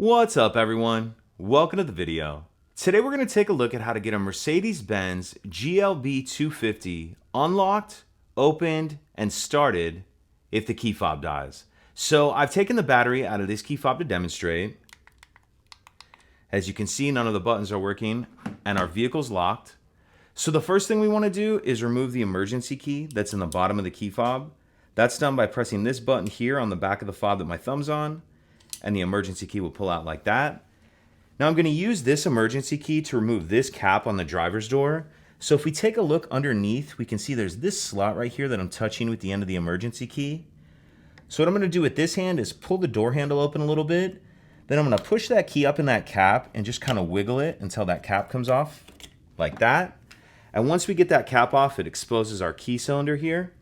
What's up everyone? Welcome to the video. Today we're going to take a look at how to get a Mercedes-Benz GLB 250 unlocked, opened, and started if the key fob dies. So I've taken the battery out of this key fob to demonstrate. As you can see, none of the buttons are working and our vehicle's locked. So the first thing we want to do is remove the emergency key that's in the bottom of the key fob. That's done by pressing this button here on the back of the fob that my thumb's on, and the emergency key will pull out like that. Now I'm going to use this emergency key to remove this cap on the driver's door. So if we take a look underneath, we can see there's this slot right here that I'm touching with the end of the emergency key. So what I'm going to do with this hand is pull the door handle open a little bit. Then I'm going to push that key up in that cap and just kind of wiggle it until that cap comes off like that. And once we get that cap off, it exposes our key cylinder here.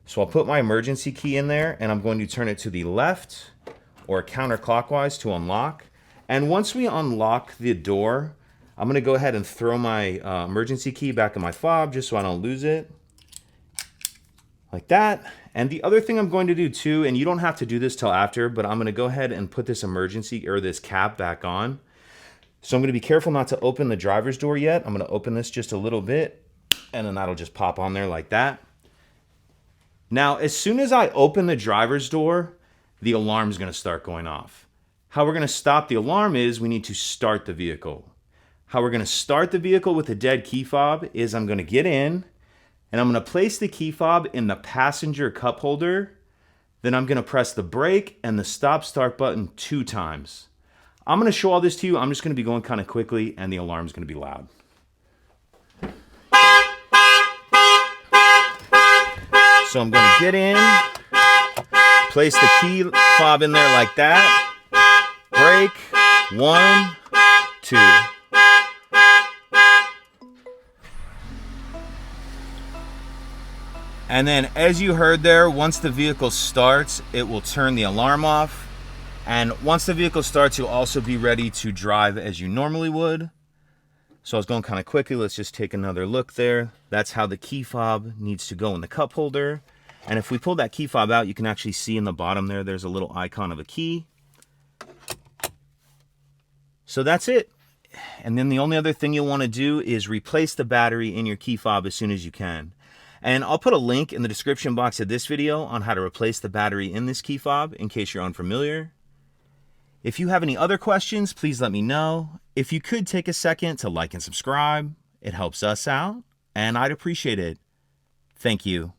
So I'll put my emergency key in there and I'm going to turn it to the left or counterclockwise to unlock. And once we unlock the door, I'm going to go ahead and throw my emergency key back in my fob just so I don't lose it. Like that. And the other thing I'm going to do too, and you don't have to do this till after, but I'm going to go ahead and put this emergency or this cap back on. So I'm going to be careful not to open the driver's door yet. I'm going to open this just a little bit and then that'll just pop on there like that. Now, as soon as I open the driver's door, the alarm is going to start going off. How we're going to stop the alarm is we need to start the vehicle. How we're going to start the vehicle with a dead key fob is I'm going to get in and I'm going to place the key fob in the passenger cup holder. Then I'm going to press the brake and the stop start button 2 times. I'm going to show all this to you. I'm just going to be going kind of quickly and the alarm is going to be loud. So I'm going to get in, place the key fob in there like that, brake, 1, 2. And then as you heard there, once the vehicle starts, it will turn the alarm off. And once the vehicle starts, you'll also be ready to drive as you normally would. So I was going kind of quickly. Let's just take another look there. That's how the key fob needs to go in the cup holder. And if we pull that key fob out, you can actually see in the bottom there, there's a little icon of a key. So that's it. And then the only other thing you'll want to do is replace the battery in your key fob as soon as you can. And I'll put a link in the description box of this video on how to replace the battery in this key fob in case you're unfamiliar. If you have any other questions, please let me know. If you could take a second to like and subscribe, it helps us out, and I'd appreciate it. Thank you.